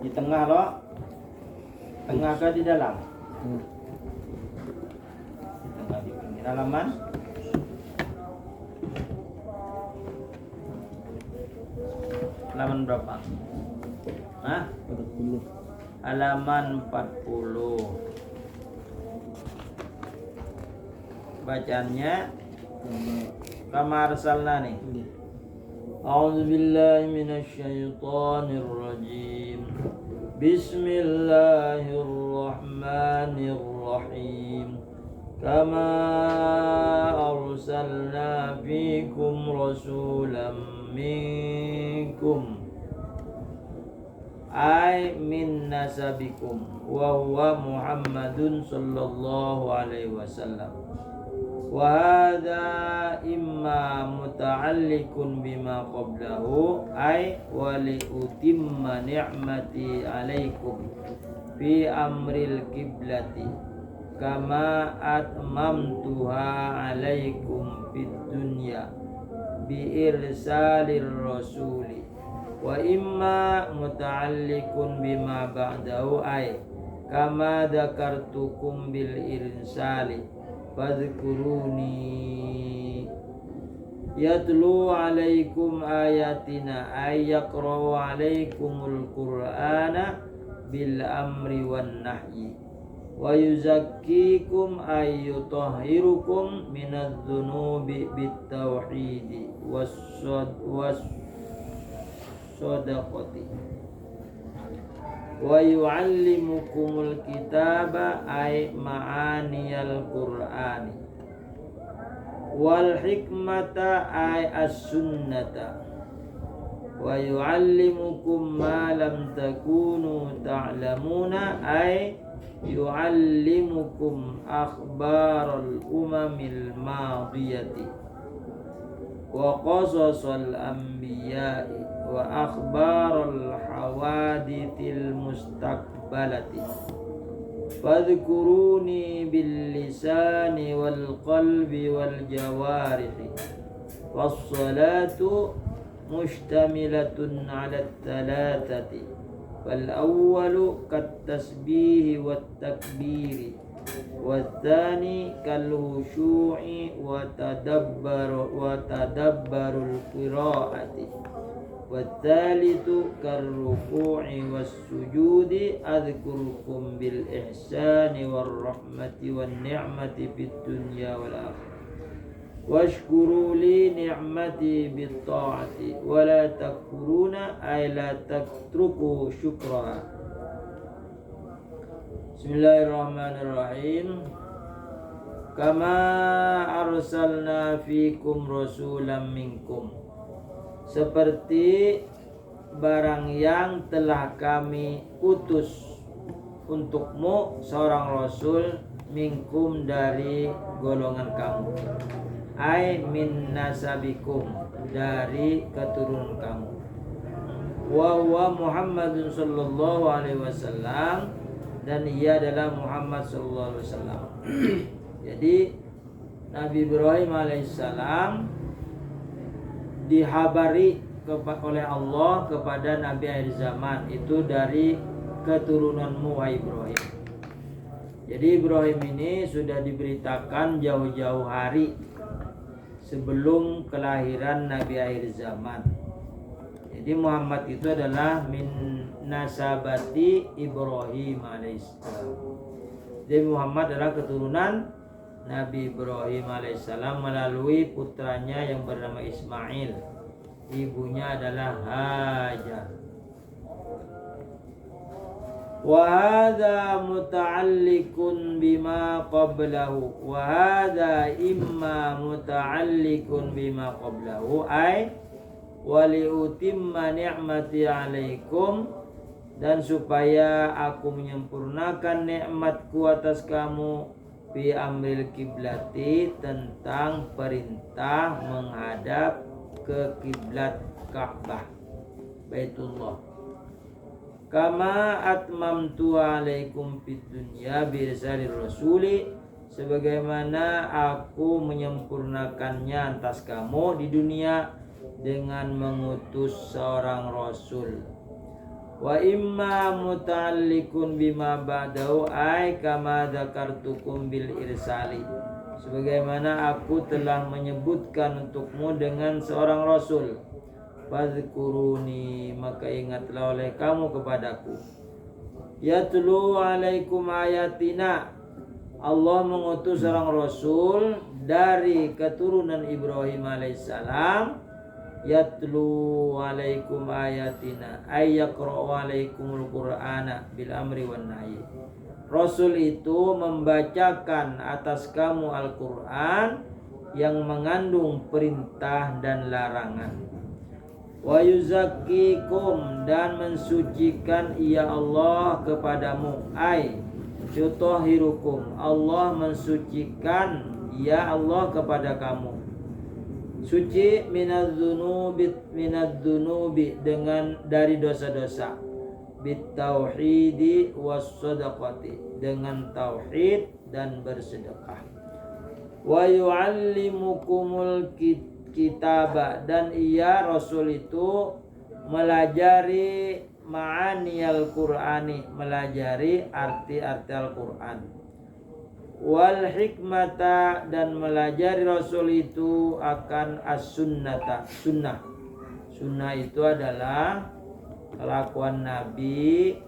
Di tengah loh. Tengah ke di dalam? Di tengah di pinggir halaman. Halaman berapa? Hah? 40. Halaman 40. Bacaannya kama arsalna nih. A'udzu billahi minasyaitonir rajim. Bismillahirrahmanirrahim. Kama arsalna fikum rasulam minkum ay min nasabikum wa huwa Muhammadun sallallahu alaihi wasallam. Wa hadha imma muta'alliqun bima qablahu ay wa li utimma ni'mati alaikum fi amril kiblati kama atmamtuha alaikum fid dunya bi irsalir rasuli wa imma muta'alliqun bima ba'dahu ay kama dzakartukum bil irsali fadhkuruni yatlu alaikum ayatina ay yaqra'u alaikumul qur'ana bil amri wan nahyi wa yuzakkikum ay yutahhirukum minadz dzunubi bit tauhidi was sadaqati wa yu'allimukumul kitaba ay ma'aniyal qur'ani wal hikmata ay as-sunnata wa yu'allimukum ma lam takunu ta'lamuna ay yu'allimukum akhbaral umamil madiyati wa qasasal anbiya'i wa akhbaral hawadithil mustaqbalati fadhkuruni bil lisani wal qalbi wal jawarihi was salatu mushtamilatun ala thalathati fal awwalu kat tasbihi wat takbiri wathani kal khushu'i wa tadabbarul qiraati wathalithu kar ruku'i was sujudi adhkurukum bil ihsani war rahmati wan ni'mati fid dunya wal akhirah washkuru li ni'mati bit ta'ati wa la takfuruna ay la tatruku syukra. Bismillahirrahmanirrahim. Kama arsalna fikum rasulam minkum, seperti barang yang telah kami utus untukmu seorang rasul minkum dari golongan kamu ay min nasabikum dari keturunan kamu wa huwa Muhammadun sallallahu alaihi wasallam dan ia adalah Muhammad sallallahu alaihi wasallam. Jadi Nabi Ibrahim alaihissalam dihabari oleh Allah kepada Nabi akhir zaman itu dari keturunanmu wahai Ibrahim. Jadi Ibrahim ini sudah diberitakan jauh-jauh hari sebelum kelahiran Nabi akhir zaman. Jadi Muhammad itu adalah min nasabati Ibrahim alaihissalam. Jadi Muhammad adalah keturunan Nabi Ibrahim alaihissalam melalui putranya yang bernama Ismail. Ibunya adalah Hajar. Wa hadza muta'alliqun bima qablahu wa hadza imma muta'alliqun bima qablahu ay wa liutimma ni'mati 'alaikum, dan supaya aku menyempurnakan nikmatku atas kamu fi amril kiblati, tentang perintah menghadap ke kiblat Ka'bah Baitullah. Kama atmamtu alaikum fid dunya birsalir rasuli, sebagaimana aku menyempurnakannya atas kamu di dunia dengan mengutus seorang rasul. Wa imma muta'alliqun bima ba'dahu ay kama dzakartukum bil irsali. Sebagaimana aku telah menyebutkan untukmu dengan seorang rasul. Fadhkuruni, maka ingatlah oleh kamu kepadaku. Yatlu alaikum ayatina. Allah mengutus seorang rasul dari keturunan Ibrahim alaihissalam. Yatlu alaikum ayatina ay yaqra'u alaikumul qur'ana bil amri wan nahyi. Rasul itu membacakan atas kamu Al-Qur'an yang mengandung perintah dan larangan. Wa yuzakkikum, dan mensucikan ia Allah kepadamu. Ay yutahhirukum, Allah mensucikan ya Allah kepada kamu. Suci minadzunubi dengan dari dosa-dosa, bitauhidi wassadaqati, dengan tauhid dan bersedekah. Wa yu'allimukumul kitaba, dan ia Rasul itu melajari ma'aniyal Qur'ani, melajari arti-arti Al-Qur'an. Wal hikmata, dan melajari Rasul itu akan as-sunnata, sunnah. Sunnah itu adalah kelakuan Nabi,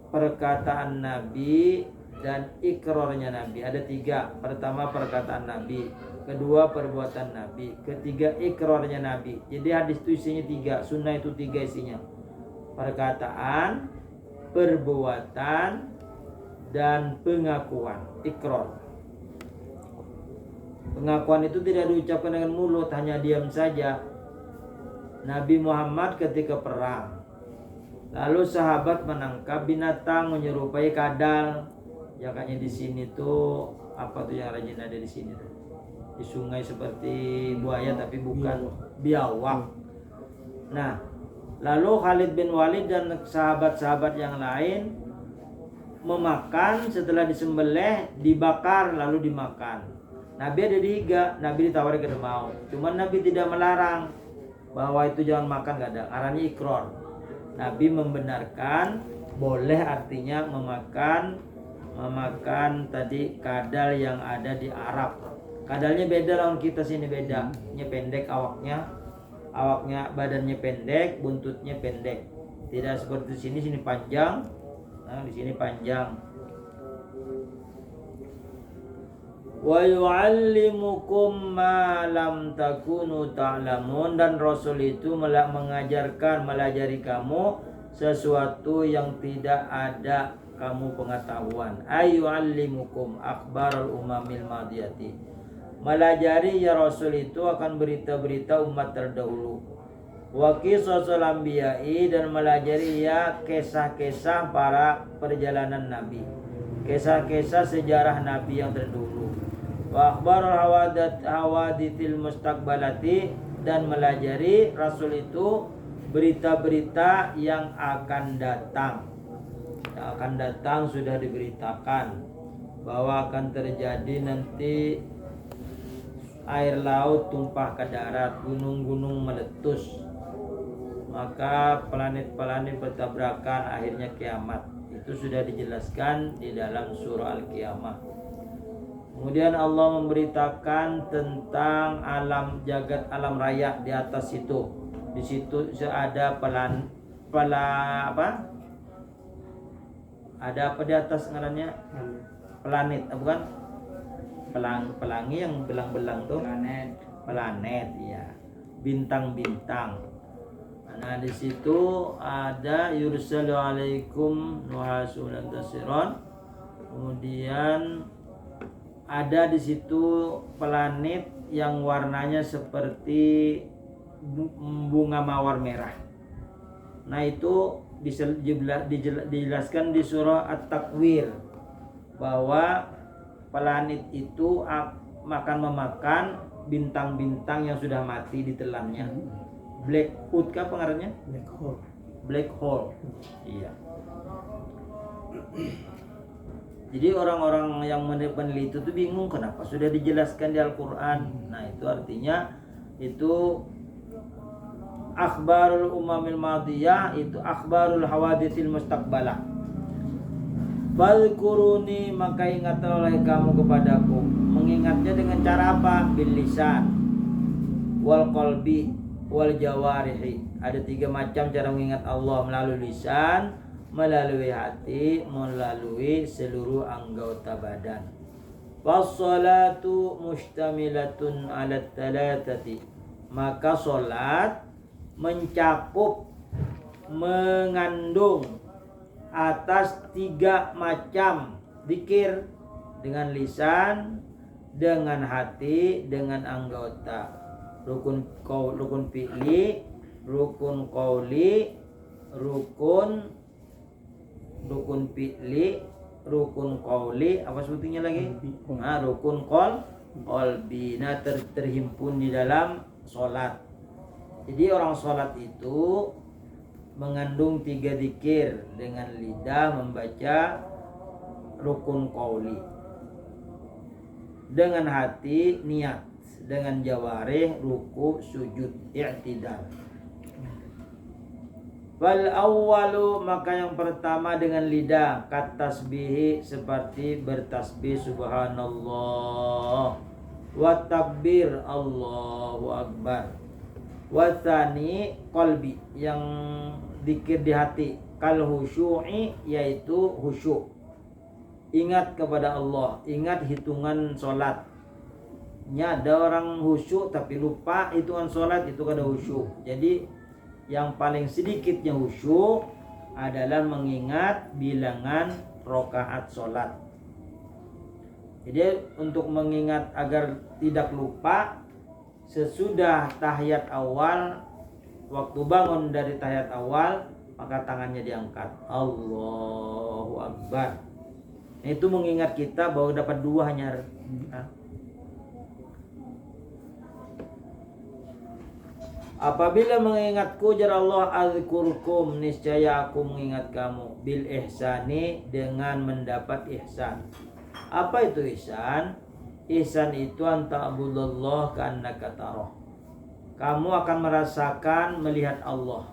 perkataan Nabi, dan ikrarnya Nabi. Ada 3. Pertama perkataan Nabi, kedua perbuatan Nabi, ketiga ikrarnya Nabi. Jadi hadis itu isinya 3, sunnah itu 3 isinya. Perkataan, perbuatan, dan pengakuan, ikrar. Pengakuan itu tidak diucapkan dengan mulut, hanya diam saja. Nabi Muhammad ketika perang, lalu sahabat menangkap binatang menyerupai kadal. Ya kayaknya di sini tuh apa tuh yang rajin ada di sini tuh? Di sungai seperti buaya tapi bukan, biawak. Nah, lalu Khalid bin Walid dan sahabat-sahabat yang lain memakan, setelah disembelih dibakar lalu dimakan. Nabi ada dihiga, Nabi ditawari ke mau. Cuman Nabi tidak melarang bahwa itu jangan makan, gak ada. Arahnya ikrar. Nabi membenarkan boleh, artinya memakan tadi kadal yang ada di Arab. Kadalnya beda lawan kita sini, beda. Nya pendek awaknya, badannya pendek, buntutnya pendek. Tidak seperti sini panjang. Nah, di sini panjang. Wa yu'allimukum ma lam takunu ta'lamun, dan Rasul itu melajari kamu sesuatu yang tidak ada kamu pengetahuan. Ayyu'allimukum akhbarul umamil madiyati. Melajari ya Rasul itu akan berita-berita umat terdahulu. Wa qisasul anbiya'i, dan melajari ya kisah-kisah para perjalanan Nabi, kisah-kisah sejarah Nabi yang terdahulu. Wa akhbarul hawadithil mustaqbalati, dan melajari Rasul itu berita-berita yang akan datang. Yang akan datang sudah diberitakan bahwa akan terjadi nanti air laut tumpah ke darat, gunung-gunung meletus, maka planet-planet bertabrakan, akhirnya kiamat. Itu sudah dijelaskan di dalam surah Al-Qiyamah. Kemudian Allah memberitakan tentang alam jagat, alam raya di atas situ. Di situ ada ada apa di atas ngarannya? Planet, bukan? Pelangi yang belang-belang tuh. Planet, ya. Bintang-bintang. Nah, di situ ada yursalu alaikum nuhasun tasiron. Kemudian ada di situ planet yang warnanya seperti bunga mawar merah. Nah, itu dijelaskan di surah At-Takwir bahwa planet itu akan memakan bintang-bintang yang sudah mati ditelannya. Blackwood kah pengarangnya? Black hole. Iya. Jadi orang-orang yang meneliti itu bingung kenapa sudah dijelaskan di Al-Qur'an. Nah, itu artinya itu akhbarul umamil madiyah itu akhbarul hawaditsil mustaqbalah. Fadhkuruni maka ingatlah oleh kamu kepadaku. Mengingatnya dengan cara apa? Bil lisan wal qalbi wal jawarihi. Ada 3 macam cara mengingat Allah, melalui lisan, melalui hati, melalui seluruh anggota badan. Was-salatu mustamilatun 'ala thalathati. Maka salat mencakup, mengandung atas 3 macam zikir, dengan lisan, dengan hati, dengan anggota. Rukun fi'li, rukun qauli, rukun fi'li, rukun qauli, apa sebutnya lagi? Rukun qalbi. Nah, terhimpun di dalam salat. Jadi orang salat itu mengandung 3 zikir, dengan lidah membaca rukun qauli, dengan hati niat, dengan jawarih ruku, sujud, i'tidal. Wal awwalu maka yang pertama dengan lidah, kat tasbihi seperti bertasbih subhanallah, wa takbir Allahu akbar. Wasani qalbi yang zikir di hati, kal khusyu'i yaitu khusyuk, ingat kepada Allah, ingat hitungan salat. Ada orang khusyuk tapi lupa hitungan salat, itu kada khusyuk. Jadi yang paling sedikitnya khusyuk adalah mengingat bilangan rakaat salat. Jadi untuk mengingat agar tidak lupa, sesudah tahiyat awal, waktu bangun dari tahiyat awal, maka tangannya diangkat, Allahu Akbar. Itu mengingat kita bahwa dapat 2 hanya. Apabila mengingatku, jar Allah, azkurkum, niscaya aku mengingat kamu, bil ihsani, dengan mendapat ihsan. Apa itu ihsan? Ihsan itu anta'budallah ka'annaka tarah. Kamu akan merasakan melihat Allah.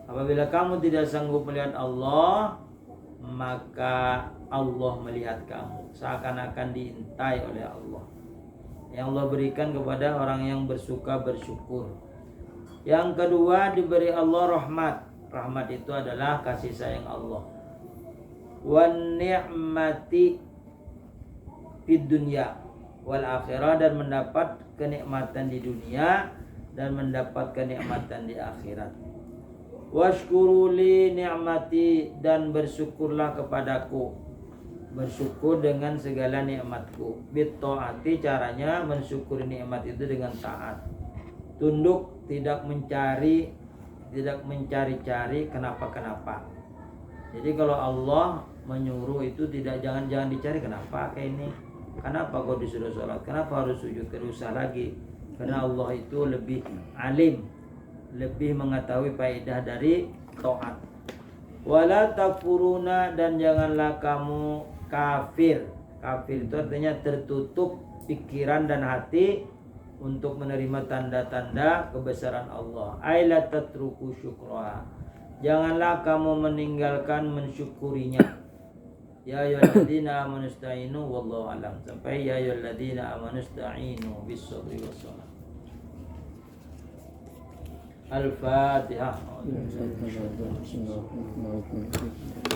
Apabila kamu tidak sanggup melihat Allah, maka Allah melihat kamu, seakan-akan diintai oleh Allah. Yang Allah berikan kepada orang yang bersuka bersyukur. Yang kedua, diberi Allah rahmat. Rahmat itu adalah kasih sayang Allah. Wan ni'mati fid dunya wal akhirah, dan mendapat kenikmatan di dunia dan mendapat kenikmatan di akhirat. Washkuruli ni'mati, dan bersyukurlah kepadaku, bersyukur dengan segala nikmatku. Bitta'ati, caranya mensyukuri nikmat itu dengan taat, tunduk, tidak mencari-cari kenapa. Jadi kalau Allah menyuruh itu jangan dicari kenapa kayak ini, kenapa kau disuruh sholat, kenapa harus sujud, usah lagi. Karena Allah itu lebih alim, lebih mengetahui faedah dari taat. Wala takfuruna, dan janganlah kamu kafir. Kafir itu artinya tertutup pikiran dan hati untuk menerima tanda-tanda kebesaran Allah. Aila tatruku syukra, janganlah kamu meninggalkan mensyukurinya. Ya ayyuhalladzina amanu ista'inu wallahu alam, sampai ya ayyuhalladzina amanu ista'inu bis-sabri was-salah. Al-Fatihah.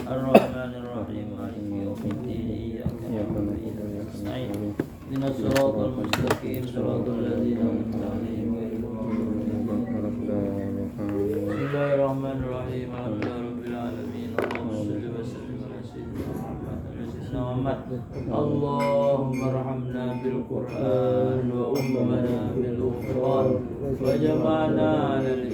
Ar-Rahmanir Rahim, Maliki yaumiddin, iyyaka na'budu wa iyyaka nasta'in, ihdinas siratal mustaqim, siratal ladzina an'amta 'alaihim ghairil maghdubi 'alaihim. Bismillahirrahmanirrahim. Alhamdulillahirabbil alamin. Allahumma shalli wa sallim ala sayyidina Muhammad. Allahumma arhamna bil Qur'an wa ummana bil Qur'an wa jama'na 'alal